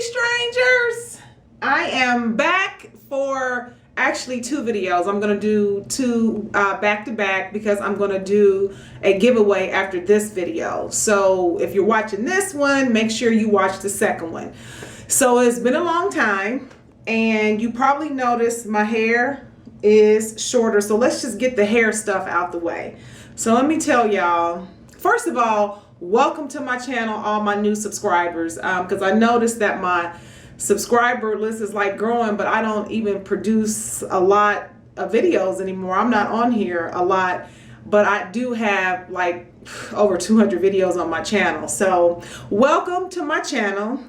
strangers, I am back for actually two videos. I'm going to do two back to back because I'm going to do a giveaway after this video. So if you're watching this one, make sure you watch the second one. So it's been a long time and you probably noticed my hair is shorter. So let's just get the hair stuff out the way. So let me tell y'all, first of all, welcome to my channel, all my new subscribers, because I noticed that my subscriber list is like growing, but I don't even produce a lot of videos anymore. I'm not on here a lot, but I do have like over 200 videos on my channel. So welcome to my channel,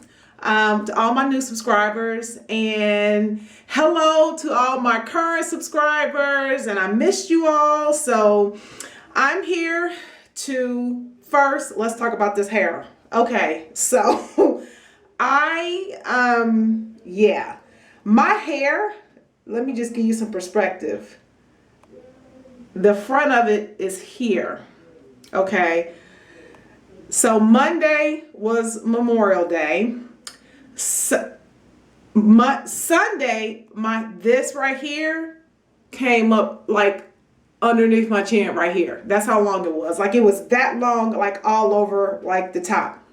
to all my new subscribers, and hello to all my current subscribers, and I missed you all. So I'm here to first, let's talk about this hair. Okay, so my hair, let me just give you some perspective. The front of it is here, okay? So Monday was Memorial Day. Sunday, this right here came up like underneath my chin right here. That's how long it was. Like it was that long, like all over like the top.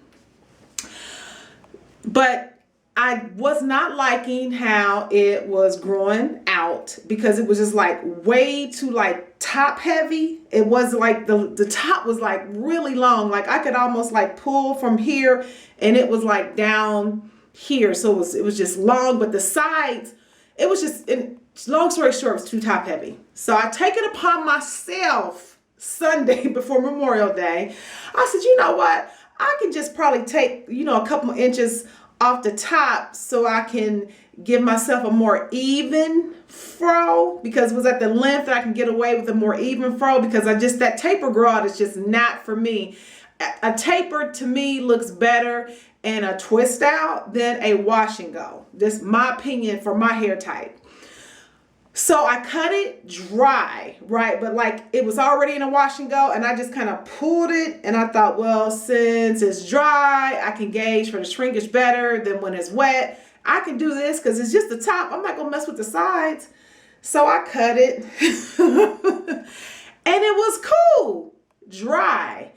But I was not liking how it was growing out because it was just like way too like top heavy. It was like the top was like really long. Like I could almost like pull from here and it was like down here. So it was just long, but the sides, it was just, long story short, it was too top heavy. So I take it upon myself Sunday before Memorial Day. I said, you know what? I can just probably take, a couple inches off the top so I can give myself a more even fro, because it was at the length that I can get away with a more even fro, because that taper grow out is just not for me. A taper to me looks better and a twist out than a wash and go. This is my opinion for my hair type. So I cut it dry, right? But like it was already in a wash and go, and I just kind of pulled it, and I thought, well, since it's dry, I can gauge for the shrinkage better than when it's wet. I can do this because it's just the top. I'm not gonna mess with the sides. So I cut it and it was cool, dry.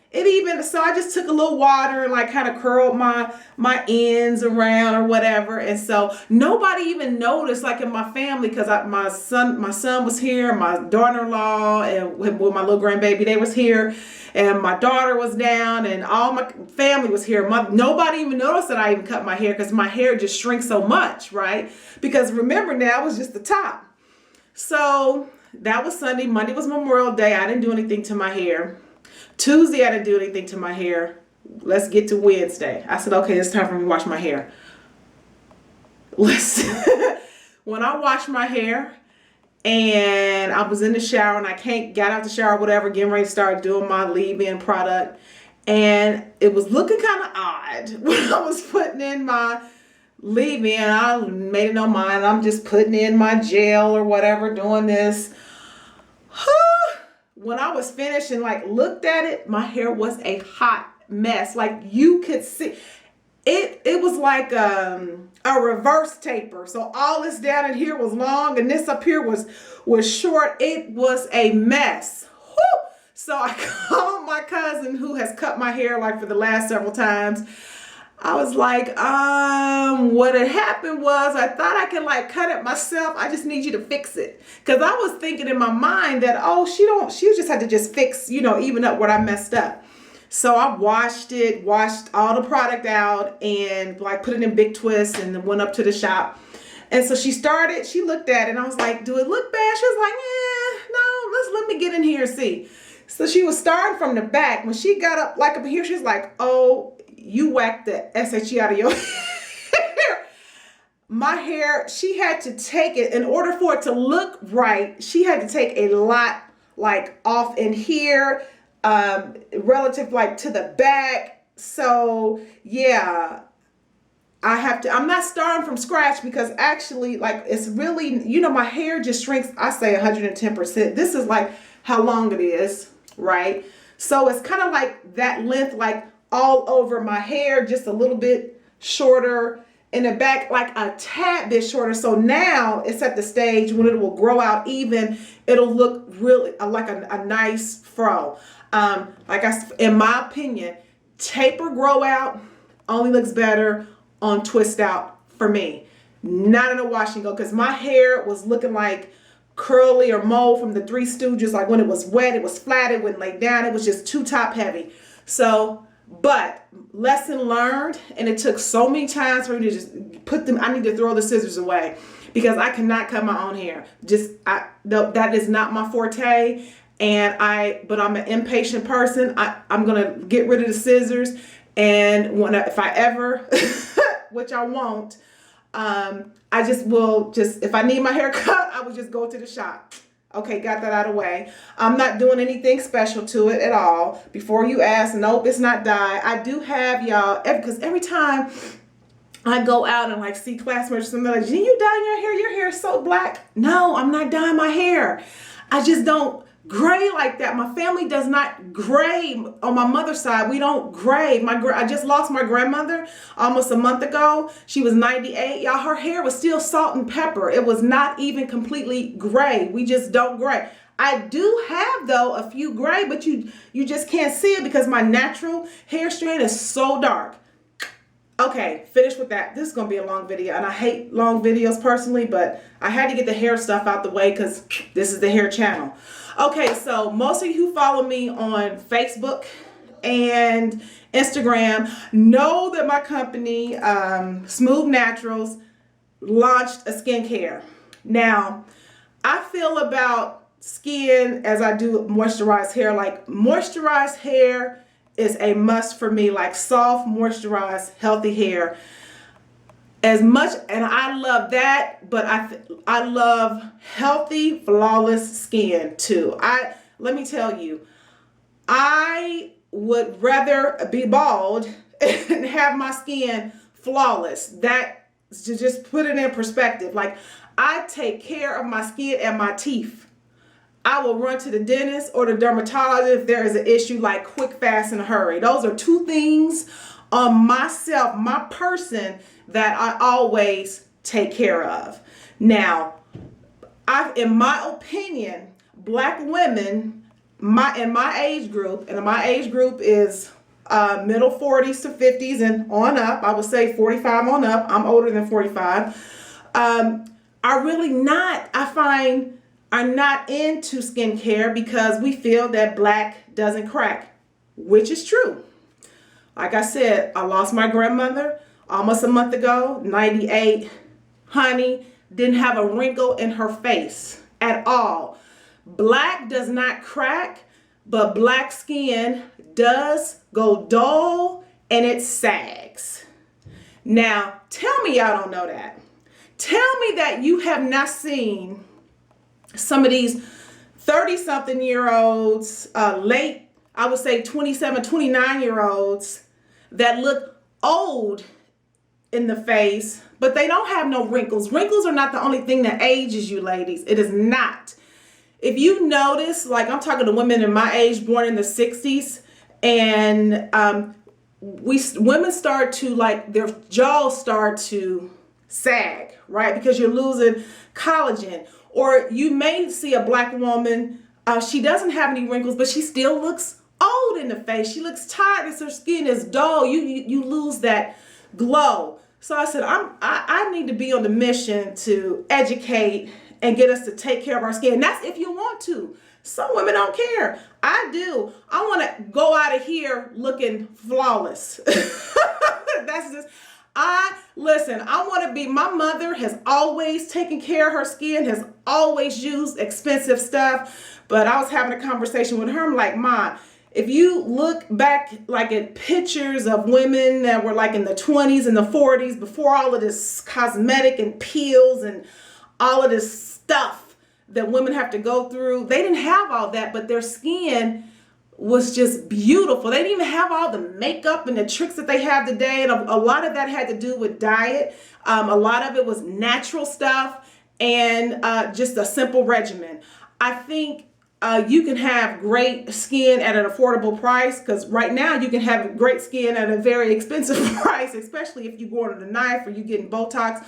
So I just took a little water and like kind of curled my ends around or whatever. And so nobody even noticed, like in my family, because my son was here, my daughter-in-law, and with my little grandbaby, they was here, and my daughter was down, and all my family was here. Nobody even noticed that I even cut my hair because my hair just shrinks so much, right? Because remember now, it was just the top. So that was Sunday. Monday was Memorial Day. I didn't do anything to my hair. Tuesday, I didn't do anything to my hair. Let's get to Wednesday. I said, okay, it's time for me to wash my hair. When I washed my hair and I was in the shower and I got out the shower, whatever, getting ready to start doing my leave-in product. And it was looking kind of odd when I was putting in my leave-in. I made it on mine. I'm just putting in my gel or whatever, doing this. When I was finished and like looked at it, my hair was a hot mess. Like you could see it. It was like a reverse taper. So all this down in here was long and this up here was short. It was a mess. Whew. So I called my cousin who has cut my hair like for the last several times. I was like, what had happened was I thought I could like cut it myself. I just need you to fix it. Cause I was thinking in my mind that, she just had to just fix, even up what I messed up. So I washed all the product out and like put it in big twists and then went up to the shop. And so she looked at it and I was like, do it look bad? She was like, no, let me get in here and see. So she was starting from the back. When she got up like up here, she was like, oh, you whacked the SHE out of your hair. My hair, she had to take it, in order for it to look right, she had to take a lot like off in here, relative like to the back. So yeah, I'm not starting from scratch because actually like it's really, my hair just shrinks, I say 110%. This is like how long it is, right? So it's kind of like that length, like all over my hair, just a little bit shorter in the back like a tad bit shorter. So now it's at the stage when it will grow out even. It'll look really like a nice fro. In my opinion, taper grow out only looks better on twist out for me. Not in a wash and go, because my hair was looking like curly or mole from the Three Stooges. Like when it was wet, it was flat, it wouldn't lay down. It was just too top heavy. So, but lesson learned, and it took so many times for me to just put them. I need to throw the scissors away because I cannot cut my own hair. That is not my forte. But I'm an impatient person. I'm gonna get rid of the scissors, and if I ever, which I won't, I just will if I need my hair cut, I will just go to the shop. Okay, got that out of the way. I'm not doing anything special to it at all. Before you ask, nope, it's not dye. I do have y'all, because every time I go out and like see classmates or something like, did you dye your hair? Your hair is so black. No, I'm not dyeing my hair. I just don't gray like that. My family does not gray. On my mother's side, we don't gray. I just lost my grandmother almost a month ago. She was 98. Y'all, her hair was still salt and pepper. It was not even completely gray. We just don't gray. I do have, though, a few gray, but you just can't see it because my natural hair strand is so dark. Okay, finished with that. This is going to be a long video, and I hate long videos personally, but I had to get the hair stuff out the way because this is the hair channel. Okay, so most of you who follow me on Facebook and Instagram know that my company, Smooth Naturals, launched a skincare. Now, I feel about skin as I do moisturized hair. Like moisturized hair is a must for me, like soft, moisturized, healthy hair. As much, and I love that, but I love healthy, flawless skin too. Let me tell you, I would rather be bald and have my skin flawless. That, to just put it in perspective, like I take care of my skin and my teeth. I will run to the dentist or the dermatologist if there is an issue, like quick, fast, in a hurry. Those are two things on myself, my person, that I always take care of. Now, in my opinion, black women, in my age group, and my age group is middle 40s to 50s and on up. I would say 45 on up. I'm older than 45. Are really not, I find, are not into skincare because we feel that black doesn't crack, which is true. Like I said, I lost my grandmother almost a month ago, 98. Honey, didn't have a wrinkle in her face at all. Black does not crack, but black skin does go dull and it sags. Now, tell me y'all don't know that. Tell me that you have not seen some of these 30-something-year-olds, late, I would say 27, 29-year-olds that look old in the face, but they don't have no wrinkles. Wrinkles are not the only thing that ages you, ladies. It is not. If you notice, like I'm talking to women in my age, born in the 60s, and women start to, like, their jaws start to sag, right? Because you're losing collagen. Or you may see a black woman, she doesn't have any wrinkles, but she still looks old in the face. She looks tired as her skin is dull. You lose that glow. So I said, I need to be on the mission to educate and get us to take care of our skin. And that's if you want to. Some women don't care. I do. I want to go out of here looking flawless. That's just, listen, I want to be, my mother has always taken care of her skin, has always used expensive stuff. But I was having a conversation with her. I'm like, Ma, if you look back like at pictures of women that were like in the 20s and the 40s, before all of this cosmetic and peels and all of this stuff that women have to go through, they didn't have all that, but their skin was just beautiful. They didn't even have all the makeup and the tricks that they have today. And a lot of that had to do with diet. A lot of it was natural stuff and just a simple regimen. I think you can have great skin at an affordable price, because right now you can have great skin at a very expensive price, especially if you go under the knife or you getting Botox.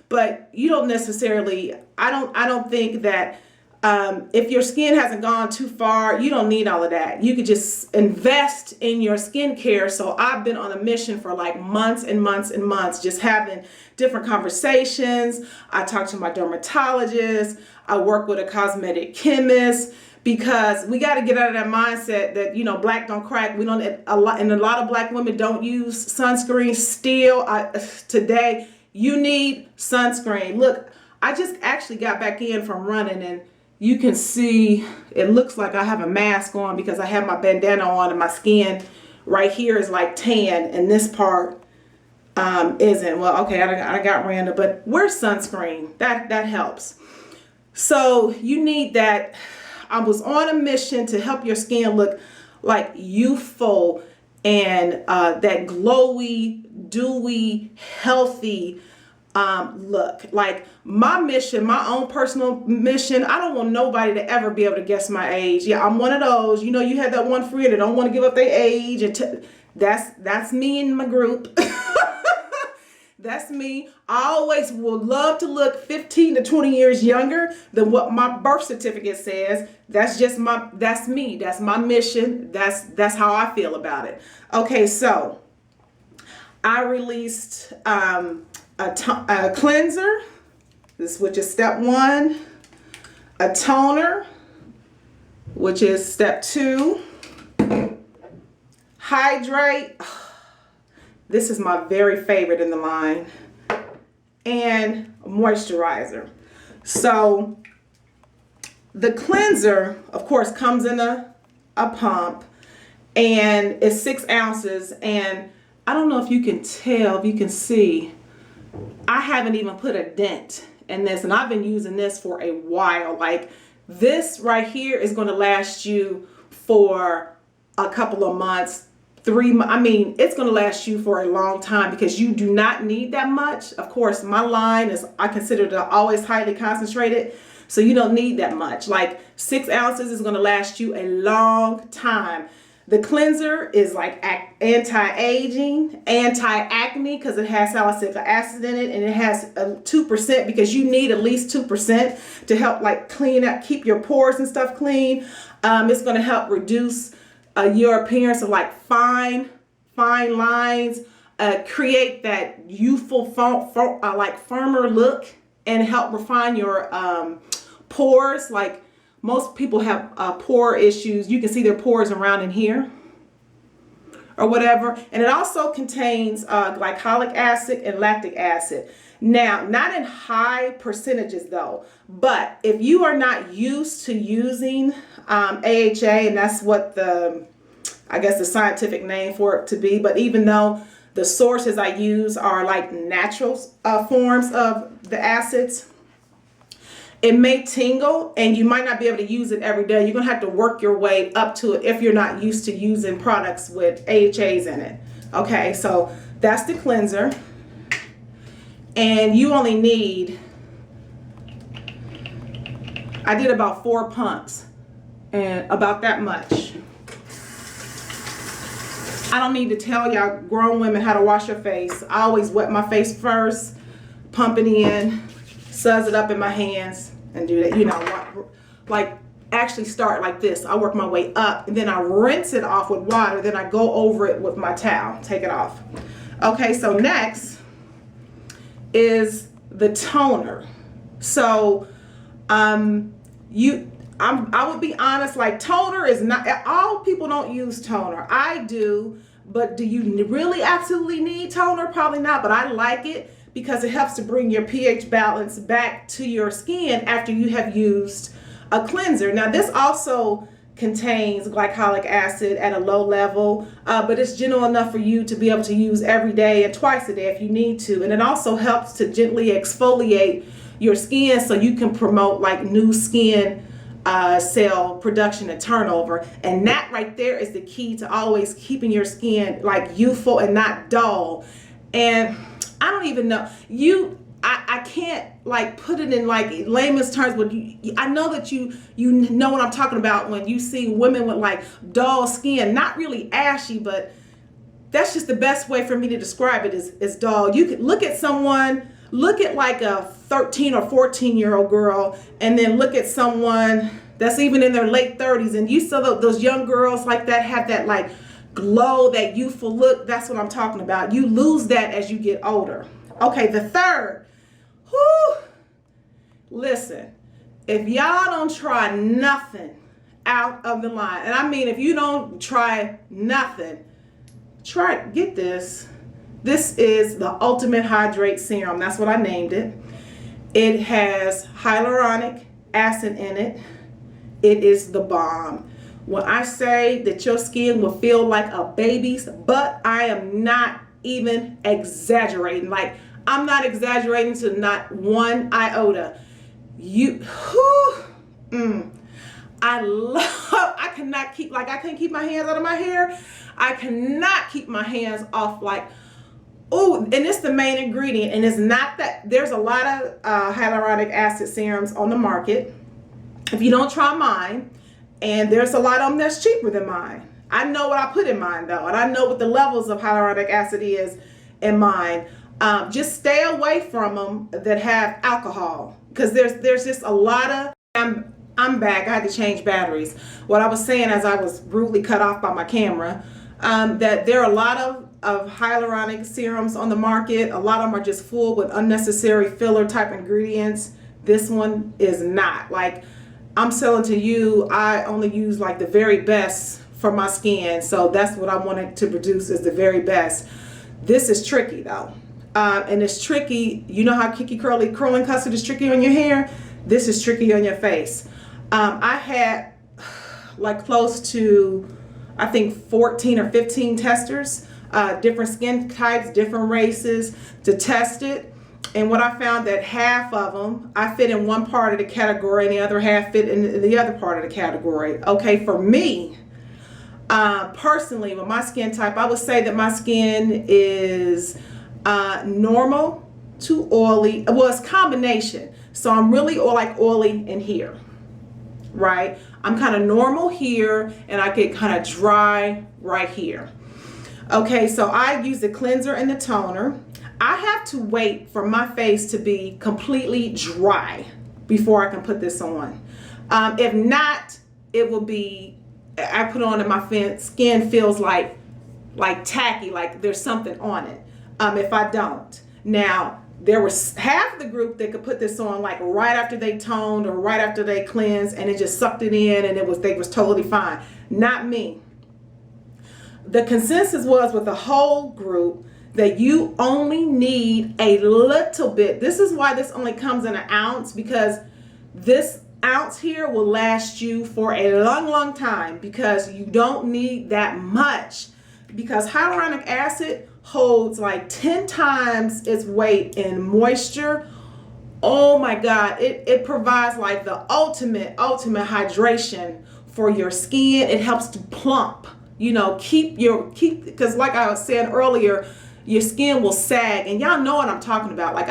But you don't necessarily, I don't think that if your skin hasn't gone too far, you don't need all of that. You could just invest in your skincare. So I've been on a mission for like months and months and months, just having different conversations. I talk to my dermatologist. I work with a cosmetic chemist, because we got to get out of that mindset that, you know, black don't crack. We don't, a lot of black women don't use sunscreen still. Today, you need sunscreen. Look, I just actually got back in from running, and you can see it looks like I have a mask on because I have my bandana on, and my skin right here is like tan, and this part isn't. Well, okay, I got random, but wear sunscreen. That helps. So you need that. I was on a mission to help your skin look like youthful and that glowy, dewy, healthy look. Like my mission, my own personal mission, I don't want nobody to ever be able to guess my age. Yeah, I'm one of those. You know, you had that one friend that don't want to give up their age, and that's me in my group. That's me. I always will love to look 15 to 20 years younger than what my birth certificate says. That's me. That's my mission. That's how I feel about it. Okay, so I released a cleanser, which is step 1, a toner, which is step 2, hydrate. This is my very favorite in the line, and moisturizer. So the cleanser, of course, comes in a pump, and it's 6 ounces. And I don't know if you can tell, if you can see, I haven't even put a dent in this, and I've been using this for a while. Like this right here is going to last you for a couple of months. I mean, it's going to last you for a long time, because you do not need that much. Of course, my line is, I consider it always highly concentrated, so you don't need that much. Like 6 ounces is going to last you a long time. The cleanser is like anti-aging, anti-acne, because it has salicylic acid in it, and it has 2%, because you need at least 2% to help like clean up, keep your pores and stuff clean. It's going to help reduce your appearance of like fine lines, create that youthful, like firmer look, and help refine your pores. Like most people have pore issues. You can see their pores around in here or whatever. And it also contains glycolic acid and lactic acid. Now, not in high percentages though, but if you are not used to using AHA, and that's what I guess the scientific name for it to be, but even though the sources I use are like natural forms of the acids, it may tingle, and you might not be able to use it every day. You're gonna have to work your way up to it if you're not used to using products with AHAs in it. Okay, so that's the cleanser. And you only need, I did about 4 pumps, and about that much. I don't need to tell y'all grown women how to wash your face. I always wet my face first, pump it in, suzz it up in my hands, and do that. You know, like actually start like this. I work my way up, and then I rinse it off with water. Then I go over it with my towel, take it off. Okay, so next is the toner. So I would be honest, like toner is not, all people don't use toner. I do, but do you really absolutely need toner? Probably not, but I like it because it helps to bring your pH balance back to your skin after you have used a cleanser. Now this also contains glycolic acid at a low level, but it's gentle enough for you to be able to use every day and twice a day if you need to. And it also helps to gently exfoliate your skin so you can promote like new skin cell production and turnover. And that right there is the key to always keeping your skin like youthful and not dull. And I don't even know, I can't like put it in like layman's terms, but I know that you know what I'm talking about when you see women with like dull skin, not really ashy, but that's just the best way for me to describe it is dull. You could look at someone, look at like a 13 or 14-year-old girl, and then look at someone that's even in their late 30s, and you saw those young girls like that have that like glow, that youthful look. That's what I'm talking about. You lose that as you get older. Okay, the third. Whew. Listen, if y'all don't try nothing out of the line, and I mean if you don't try nothing, get this. This is the Ultimate Hydrate Serum. That's what I named it. It has hyaluronic acid in it. It is the bomb. When I say that your skin will feel like a baby's butt, I am not even exaggerating. Like, I'm not exaggerating to not one iota. I cannot keep, like, I can't keep my hands out of my hair. I cannot keep my hands off, like, oh, and it's the main ingredient. And it's not that, there's a lot of hyaluronic acid serums on the market. If you don't try mine, and there's a lot of them that's cheaper than mine. I know what I put in mine though, and I know what the levels of hyaluronic acid is in mine. Just stay away from them that have alcohol, because there's just a lot of, I'm back, I had to change batteries. What I was saying as I was rudely cut off by my camera, that there are a lot of hyaluronic serums on the market. A lot of them are just full with unnecessary filler type ingredients. This one is not. Like, I'm selling to you, I only use like the very best for my skin. So that's what I wanted to produce, is the very best. This is tricky though. And it's tricky. You know how Kiki curling custard is tricky on your hair? This is tricky on your face. I had like close to, I think 14 or 15 testers, different skin types, different races, to test it. And what I found, that half of them, I fit in one part of the category and the other half fit in the other part of the category. Okay, for me, personally, with my skin type, I would say that my skin is normal to oily. Well, it's combination. So I'm really oily in here, right? I'm kind of normal here, and I get kind of dry right here. Okay, so I use the cleanser and the toner. I have to wait for my face to be completely dry before I can put this on. If not, it will be, I put on and my skin feels like tacky, like there's something on it. If I don't. Now, there was half the group that could put this on like right after they toned or right after they cleansed, and it just sucked it in, and they was totally fine. Not me. The consensus was with the whole group that you only need a little bit. This is why this only comes in an ounce, because this ounce here will last you for a long, long time, because you don't need that much, because hyaluronic acid holds like 10 times its weight in moisture. Oh my God, it provides like the ultimate hydration for your skin. It helps to plump, you know, because like I was saying earlier, your skin will sag, and y'all know what I'm talking about. Like,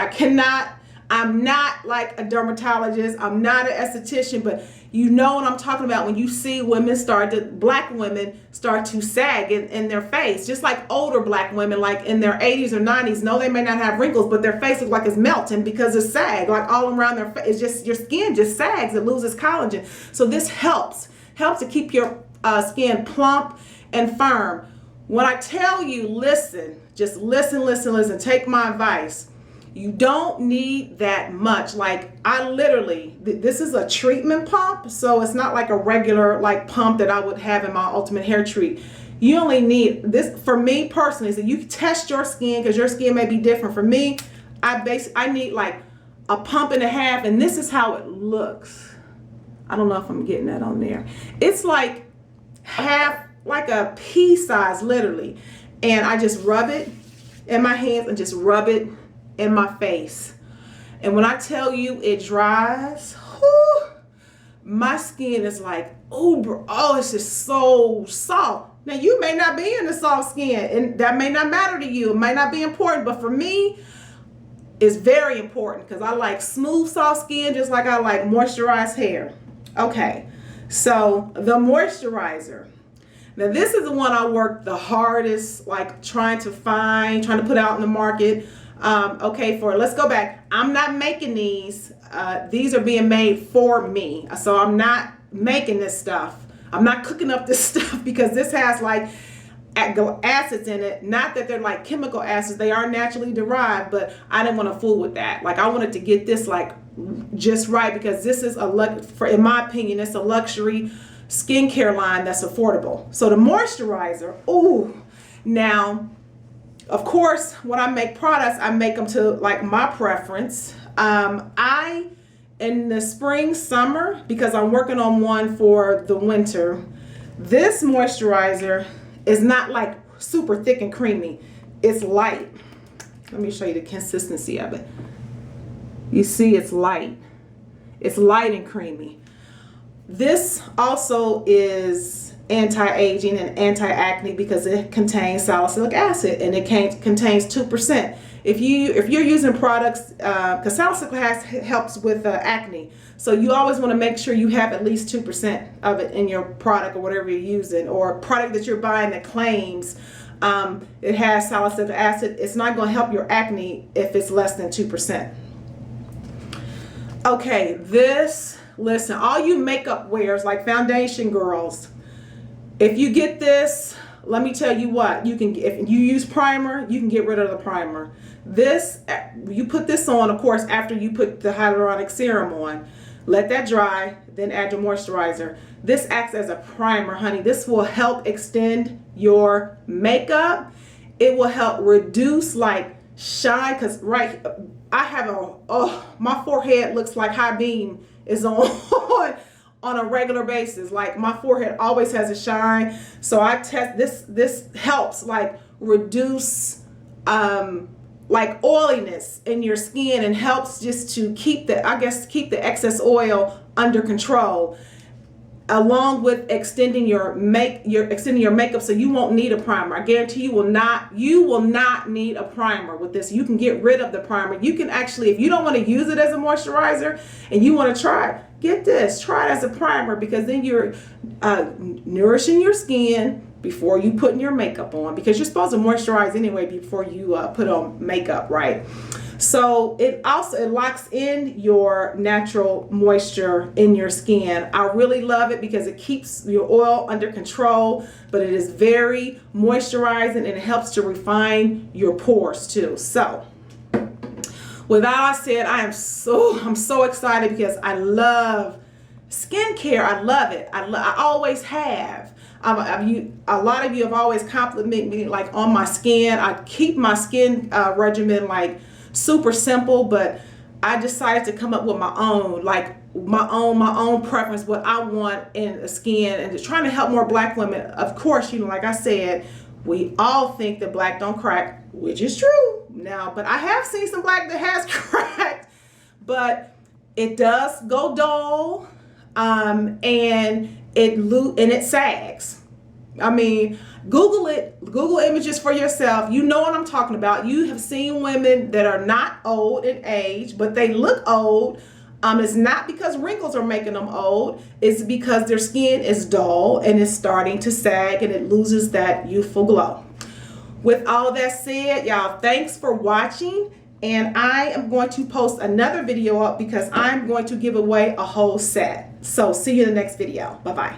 I'm not like a dermatologist, I'm not an esthetician, but you know what I'm talking about when you see black women start to sag in their face, just like older black women, like in their 80s or 90s. No, they may not have wrinkles, but their face looks like it's melting because it's sag, like all around their face. It's just, your skin just sags, it loses collagen. So this helps to keep your skin plump and firm. When I tell you, listen, just listen, take my advice. You don't need that much. Like, I literally, this is a treatment pump, so it's not like a regular like pump that I would have in my Ultimate Hair Treat. You only need this, for me personally, so you test your skin, because your skin may be different. For me, I need like a pump and a half, and this is how it looks. I don't know if I'm getting that on there. It's like half, like a pea size, literally. And I just rub it in my hands and just rub it in my face. And when I tell you it dries, whew, my skin is like, oh, it's just so soft. Now, you may not be in the soft skin, and that may not matter to you. It might not be important, but for me, is very important because I like smooth, soft skin just like I like moisturized hair. Okay, so the moisturizer. Now this is the one I worked the hardest, like trying to put out in the market. Okay, let's go back. I'm not making these. These are being made for me. So I'm not making this stuff. I'm not cooking up this stuff because this has like acids in it. Not that they're like chemical acids. They are naturally derived, but I didn't want to fool with that. Like I wanted to get this like just right because this is in my opinion, it's a luxury skincare line that's affordable. So the moisturizer, ooh, now of course when I make products, I make them to like my preference. In the spring, summer, because I'm working on one for the winter, this moisturizer is not like super thick and creamy. It's light. Let me show you the consistency of it. You see it's light. It's light and creamy. This also is anti-aging and anti-acne because it contains salicylic acid and it contains 2%. If you're using products, because salicylic acid helps with acne, so you always want to make sure you have at least 2% of it in your product or whatever you're using, or a product that you're buying that claims it has salicylic acid. It's not going to help your acne if it's less than 2%. Okay, listen, all you makeup wearers like foundation girls, if you get this, let me tell you what, if you use primer, you can get rid of the primer. You put this on, of course, after you put the hyaluronic serum on. Let that dry, then add your moisturizer. This acts as a primer, honey. This will help extend your makeup. It will help reduce like shine, because I have my forehead looks like high beam is on on a regular basis. Like my forehead always has a shine. So I test this helps like reduce like oiliness in your skin and helps just to keep the excess oil under control, along with extending your makeup so you won't need a primer. I guarantee you will not need a primer with this. You can get rid of the primer. You can actually, if you don't want to use it as a moisturizer and you want to try it, get this, try it as a primer, because then you're nourishing your skin before you putting your makeup on, because you're supposed to moisturize anyway before you put on makeup, right? So it locks in your natural moisture in your skin. I really love it because it keeps your oil under control, but it is very moisturizing and it helps to refine your pores too. So with that I said, I'm so excited because I love skincare. I love it. I always have. A lot of you have always complimented me like on my skin. I keep my skin regimen like super simple, but I decided to come up with my own, like my own preference, what I want in the skin, and just trying to help more black women. Of course, like I said, we all think that black don't crack, which is true now, but I have seen some black that has cracked, but it does go dull, and it sags. I mean, Google it, Google images for yourself. You know what I'm talking about. You have seen women that are not old in age, but they look old. It's not because wrinkles are making them old. It's because their skin is dull and it's starting to sag and it loses that youthful glow. With all of that said, y'all, thanks for watching. And I am going to post another video up because I'm going to give away a whole set. So see you in the next video. Bye-bye.